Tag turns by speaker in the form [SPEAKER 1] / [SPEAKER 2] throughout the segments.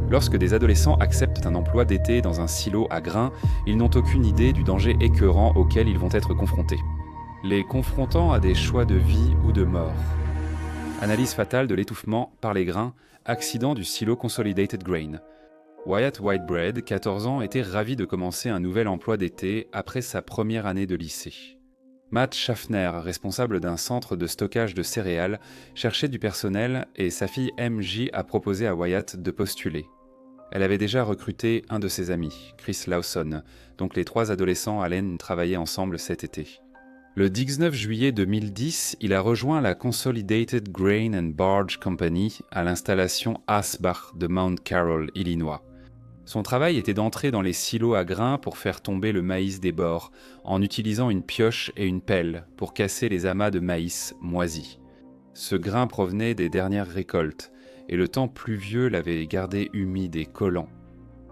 [SPEAKER 1] Lorsque des adolescents acceptent un emploi d'été dans un silo à grains, ils n'ont aucune idée du danger écœurant auquel ils vont être confrontés, les confrontant à des choix de vie ou de mort. Analyse fatale de l'étouffement par les grains, accident du silo Consolidated Grain. Wyatt Whitebread, 14 ans, était ravi de commencer un nouvel emploi d'été après sa première année de lycée. Matt Schaffner, responsable d'un centre de stockage de céréales, cherchait du personnel et sa fille MJ a proposé à Wyatt de postuler. Elle avait déjà recruté un de ses amis, Chris Lawson, donc les 3 adolescents allaient travailler ensemble cet été. Le 19 juillet 2010, il a rejoint la Consolidated Grain and Barge Company à l'installation Asbach de Mount Carroll, Illinois. Son travail était d'entrer dans les silos à grains pour faire tomber le maïs des bords, en utilisant une pioche et une pelle pour casser les amas de maïs moisis. Ce grain provenait des dernières récoltes, et le temps pluvieux l'avait gardé humide et collant.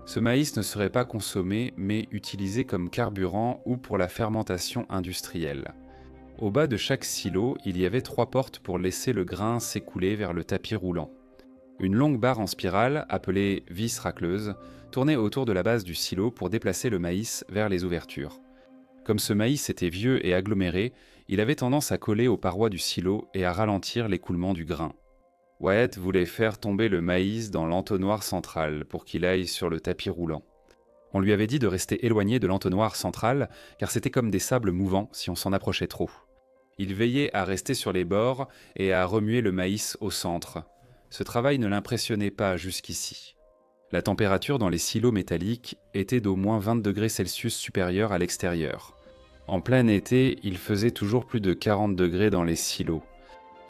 [SPEAKER 1] Ce maïs ne serait pas consommé, mais utilisé comme carburant ou pour la fermentation industrielle. Au bas de chaque silo, il y avait 3 portes pour laisser le grain s'écouler vers le tapis roulant. Une longue barre en spirale, appelée vis racleuse, tournait autour de la base du silo pour déplacer le maïs vers les ouvertures. Comme ce maïs était vieux et aggloméré, il avait tendance à coller aux parois du silo et à ralentir l'écoulement du grain. Wyatt voulait faire tomber le maïs dans l'entonnoir central pour qu'il aille sur le tapis roulant. On lui avait dit de rester éloigné de l'entonnoir central car c'était comme des sables mouvants si on s'en approchait trop. Il veillait à rester sur les bords et à remuer le maïs au centre. Ce travail ne l'impressionnait pas jusqu'ici. La température dans les silos métalliques était d'au moins 20 degrés Celsius supérieure à l'extérieur. En plein été, il faisait toujours plus de 40 degrés dans les silos.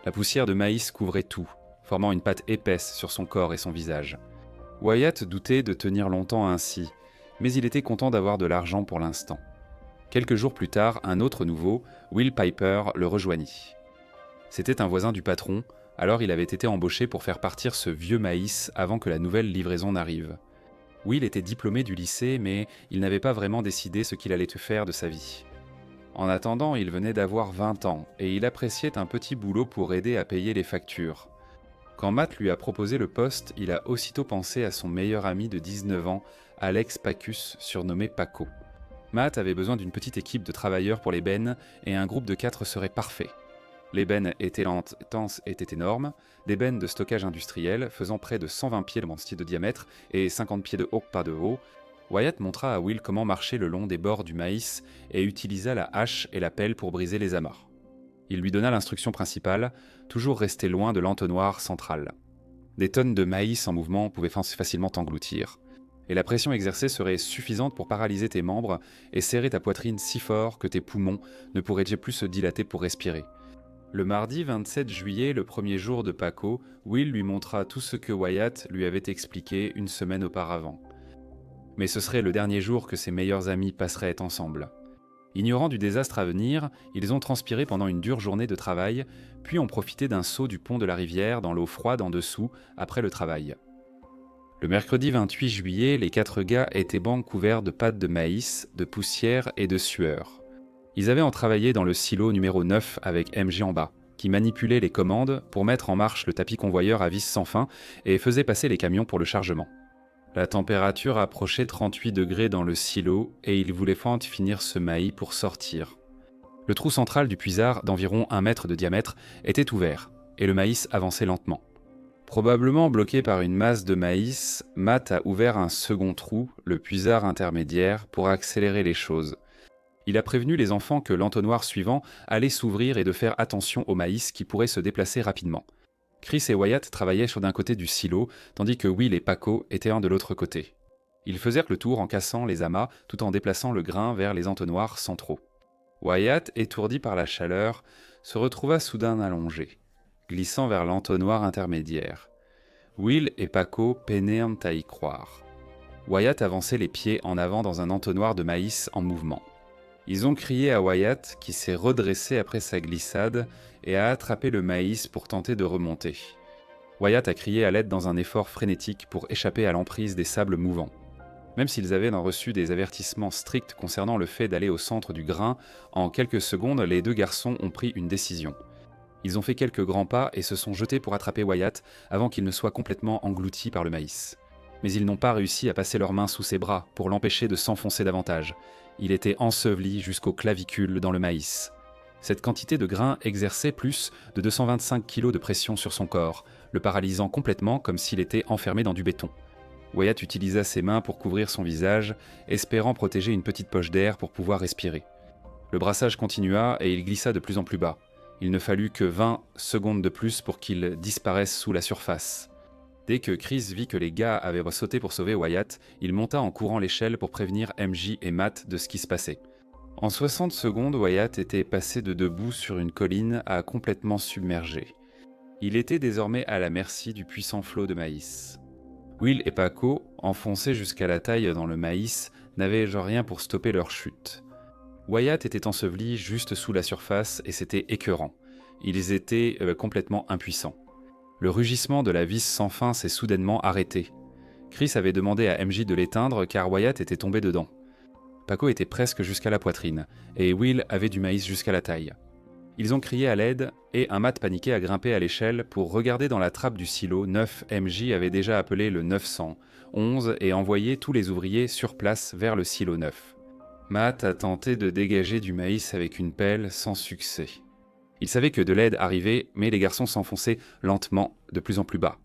[SPEAKER 1] La poussière de maïs couvrait tout, formant une pâte épaisse sur son corps et son visage. Wyatt doutait de tenir longtemps ainsi, mais il était content d'avoir de l'argent pour l'instant. Quelques jours plus tard, un autre nouveau, Will Piper, le rejoignit. C'était un voisin du patron, alors il avait été embauché pour faire partir ce vieux maïs avant que la nouvelle livraison n'arrive. Will était diplômé du lycée, mais il n'avait pas vraiment décidé ce qu'il allait faire de sa vie. En attendant, il venait d'avoir 20 ans, et il appréciait un petit boulot pour aider à payer les factures. Quand Matt lui a proposé le poste, il a aussitôt pensé à son meilleur ami de 19 ans, Alex Pacus, surnommé Paco. Matt avait besoin d'une petite équipe de travailleurs pour les bennes, et un groupe de 4 serait parfait. Les bennes étaient énormes, des bennes de stockage industriel faisant près de 120 pieds de diamètre et 50 pieds de haut. Wyatt montra à Will comment marcher le long des bords du maïs et utilisa la hache et la pelle pour briser les amas. Il lui donna l'instruction principale, toujours rester loin de l'entonnoir central. Des tonnes de maïs en mouvement pouvaient facilement t'engloutir, et la pression exercée serait suffisante pour paralyser tes membres et serrer ta poitrine si fort que tes poumons ne pourraient plus se dilater pour respirer. Le mardi 27 juillet, le premier jour de Paco, Will lui montra tout ce que Wyatt lui avait expliqué une semaine auparavant. Mais ce serait le dernier jour que ses meilleurs amis passeraient ensemble. Ignorant du désastre à venir, ils ont transpiré pendant une dure journée de travail, puis ont profité d'un saut du pont de la rivière dans l'eau froide en dessous, après le travail. Le mercredi 28 juillet, les 4 gars étaient couverts de pâtes de maïs, de poussière et de sueur. Ils avaient travaillé dans le silo numéro 9 avec MJ en bas, qui manipulait les commandes pour mettre en marche le tapis convoyeur à vis sans fin et faisait passer les camions pour le chargement. La température approchait 38 degrés dans le silo et il voulait finir ce maïs pour sortir. Le trou central du puisard, d'environ 1 mètre de diamètre, était ouvert et le maïs avançait lentement. Probablement bloqué par une masse de maïs, Matt a ouvert un second trou, le puisard intermédiaire, pour accélérer les choses. Il a prévenu les enfants que l'entonnoir suivant allait s'ouvrir et de faire attention au maïs qui pourrait se déplacer rapidement. Chris et Wyatt travaillaient sur d'un côté du silo, tandis que Will et Paco étaient de l'autre côté. Ils faisaient le tour en cassant les amas tout en déplaçant le grain vers les entonnoirs centraux. Wyatt, étourdi par la chaleur, se retrouva soudain allongé, glissant vers l'entonnoir intermédiaire. Will et Paco peinèrent à y croire. Wyatt avançait les pieds en avant dans un entonnoir de maïs en mouvement. Ils ont crié à Wyatt, qui s'est redressé après sa glissade et a attrapé le maïs pour tenter de remonter. Wyatt a crié à l'aide dans un effort frénétique pour échapper à l'emprise des sables mouvants. Même s'ils avaient reçu des avertissements stricts concernant le fait d'aller au centre du grain, en quelques secondes, les 2 garçons ont pris une décision. Ils ont fait quelques grands pas et se sont jetés pour attraper Wyatt avant qu'il ne soit complètement englouti par le maïs. mais ils n'ont pas réussi à passer leurs mains sous ses bras pour l'empêcher de s'enfoncer davantage. Il était enseveli jusqu'aux clavicules dans le maïs. Cette quantité de grains exerçait plus de 225 kg de pression sur son corps, le paralysant complètement comme s'il était enfermé dans du béton. Wyatt utilisa ses mains pour couvrir son visage, espérant protéger une petite poche d'air pour pouvoir respirer. Le brassage continua et il glissa de plus en plus bas. Il ne fallut que 20 secondes de plus pour qu'il disparaisse sous la surface. Dès que Chris vit que les gars avaient sauté pour sauver Wyatt, il monta en courant l'échelle pour prévenir MJ et Matt de ce qui se passait. En 60 secondes, Wyatt était passé de debout sur une colline à complètement submergé. Il était désormais à la merci du puissant flot de maïs. Will et Paco, enfoncés jusqu'à la taille dans le maïs, n'avaient genre rien pour stopper leur chute. Wyatt était enseveli juste sous la surface et c'était écœurant. Ils étaient complètement impuissants. Le rugissement de la vis sans fin s'est soudainement arrêté. Chris avait demandé à MJ de l'éteindre car Wyatt était tombé dedans. Paco était presque jusqu'à la poitrine et Will avait du maïs jusqu'à la taille. Ils ont crié à l'aide et un Matt paniqué a grimpé à l'échelle pour regarder dans la trappe du silo. 9 MJ avait déjà appelé le 911 et envoyé tous les ouvriers sur place vers le silo 9. Matt a tenté de dégager du maïs avec une pelle sans succès. Il savait que de l'aide arrivait, mais les garçons s'enfonçaient lentement, de plus en plus bas.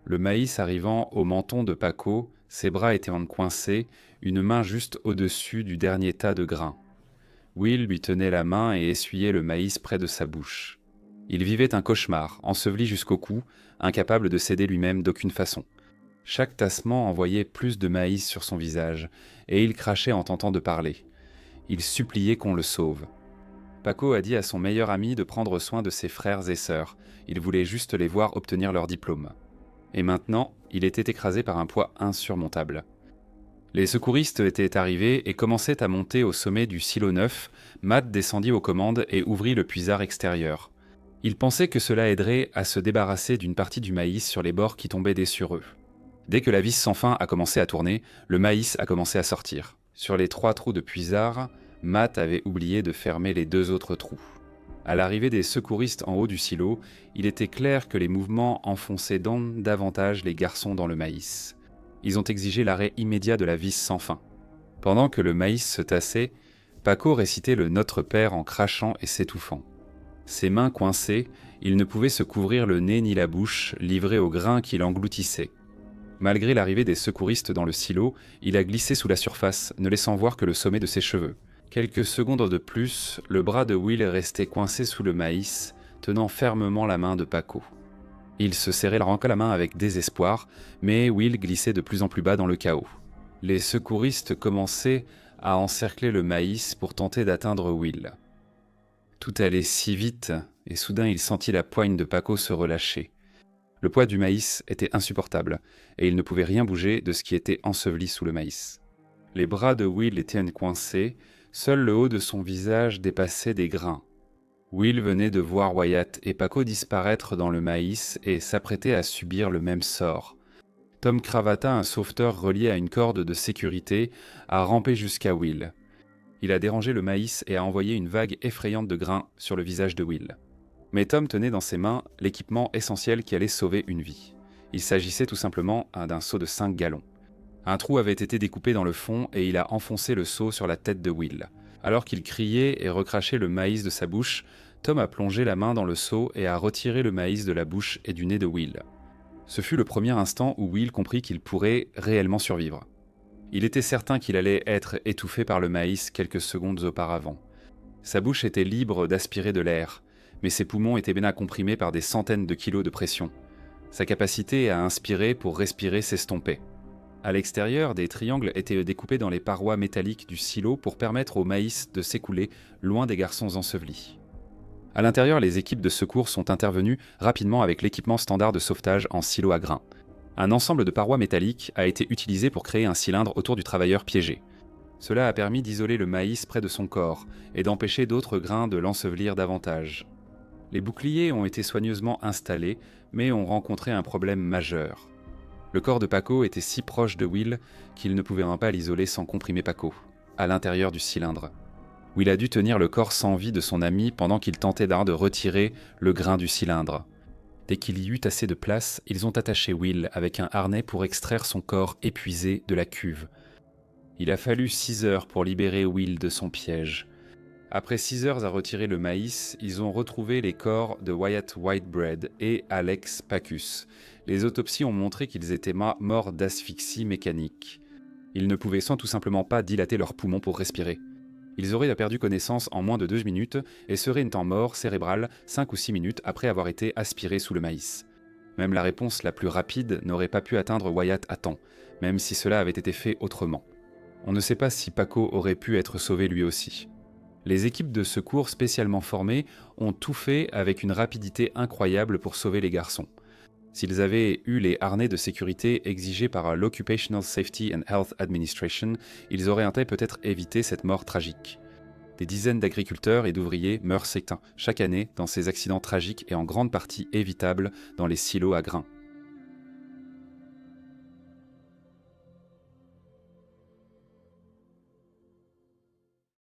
[SPEAKER 1] Le maïs arrivant au menton de Paco, ses bras étaient coincés, une main juste au-dessus du dernier tas de grains. Will lui tenait la main et essuyait le maïs près de sa bouche. Il vivait un cauchemar, enseveli jusqu'au cou, incapable de céder lui-même d'aucune façon. Chaque tassement envoyait plus de maïs sur son visage, et il crachait en tentant de parler. Il suppliait qu'on le sauve. Paco a dit à son meilleur ami de prendre soin de ses frères et sœurs. Il voulait juste les voir obtenir leur diplôme. Et maintenant, il était écrasé par un poids insurmontable. Les secouristes étaient arrivés et commençaient à monter au sommet du silo 9. Matt descendit aux commandes et ouvrit le puisard extérieur. Il pensait que cela aiderait à se débarrasser d'une partie du maïs sur les bords qui tombaient des sur eux. Dès que la vis sans fin a commencé à tourner, le maïs a commencé à sortir. Sur les 3 trous de puisard, Matt avait oublié de fermer les 2 autres trous. À l'arrivée des secouristes en haut du silo, il était clair que les mouvements enfonçaient davantage les garçons dans le maïs. Ils ont exigé l'arrêt immédiat de la vis sans fin. Pendant que le maïs se tassait, Paco récitait le Notre Père en crachant et s'étouffant. Ses mains coincées, il ne pouvait se couvrir le nez ni la bouche, livré au grain qui l'engloutissait. Malgré l'arrivée des secouristes dans le silo, il a glissé sous la surface, ne laissant voir que le sommet de ses cheveux. Quelques secondes de plus, le bras de Will restait coincé sous le maïs, tenant fermement la main de Paco. Il se serrait la main avec désespoir, mais Will glissait de plus en plus bas dans le chaos. Les secouristes commençaient à encercler le maïs pour tenter d'atteindre Will. Tout allait si vite, et soudain il sentit la poigne de Paco se relâcher. Le poids du maïs était insupportable, et il ne pouvait rien bouger de ce qui était enseveli sous le maïs. Les bras de Will étaient coincés, seul le haut de son visage dépassait des grains. Will venait de voir Wyatt et Paco disparaître dans le maïs et s'apprêtait à subir le même sort. Tom Cravata, un sauveteur relié à une corde de sécurité, a rampé jusqu'à Will. Il a dérangé le maïs et a envoyé une vague effrayante de grains sur le visage de Will. Mais Tom tenait dans ses mains l'équipement essentiel qui allait sauver une vie. Il s'agissait tout simplement d'un seau de 5 gallons. Un trou avait été découpé dans le fond et il a enfoncé le seau sur la tête de Will. Alors qu'il criait et recrachait le maïs de sa bouche, Tom a plongé la main dans le seau et a retiré le maïs de la bouche et du nez de Will. Ce fut le premier instant où Will comprit qu'il pourrait réellement survivre. Il était certain qu'il allait être étouffé par le maïs quelques secondes auparavant. Sa bouche était libre d'aspirer de l'air, mais ses poumons étaient bien comprimés par des centaines de kilos de pression. Sa capacité à inspirer pour respirer s'estompait. À l'extérieur, des triangles étaient découpés dans les parois métalliques du silo pour permettre au maïs de s'écouler loin des garçons ensevelis. À l'intérieur, les équipes de secours sont intervenues rapidement avec l'équipement standard de sauvetage en silo à grains. Un ensemble de parois métalliques a été utilisé pour créer un cylindre autour du travailleur piégé. Cela a permis d'isoler le maïs près de son corps et d'empêcher d'autres grains de l'ensevelir davantage. Les boucliers ont été soigneusement installés, mais ont rencontré un problème majeur. Le corps de Paco était si proche de Will qu'il ne pouvait pas l'isoler sans comprimer Paco, à l'intérieur du cylindre. Will a dû tenir le corps sans vie de son ami pendant qu'il tentait de retirer le grain du cylindre. Dès qu'il y eut assez de place, ils ont attaché Will avec un harnais pour extraire son corps épuisé de la cuve. Il a fallu 6 heures pour libérer Will de son piège. Après 6 heures à retirer le maïs, ils ont retrouvé les corps de Wyatt Whitebread et Alex Pacus. Les autopsies ont montré qu'ils étaient morts d'asphyxie mécanique. Ils ne pouvaient tout simplement pas dilater leurs poumons pour respirer. Ils auraient perdu connaissance en moins de 2 minutes et seraient étant morts cérébrales 5 ou 6 minutes après avoir été aspirés sous le maïs. Même la réponse la plus rapide n'aurait pas pu atteindre Wyatt à temps, même si cela avait été fait autrement. On ne sait pas si Paco aurait pu être sauvé lui aussi. Les équipes de secours spécialement formées ont tout fait avec une rapidité incroyable pour sauver les garçons. S'ils avaient eu les harnais de sécurité exigés par l'Occupational Safety and Health Administration, ils auraient peut-être évité cette mort tragique. Des dizaines d'agriculteurs et d'ouvriers meurent chaque année dans ces accidents tragiques et en grande partie évitables dans les silos à grains.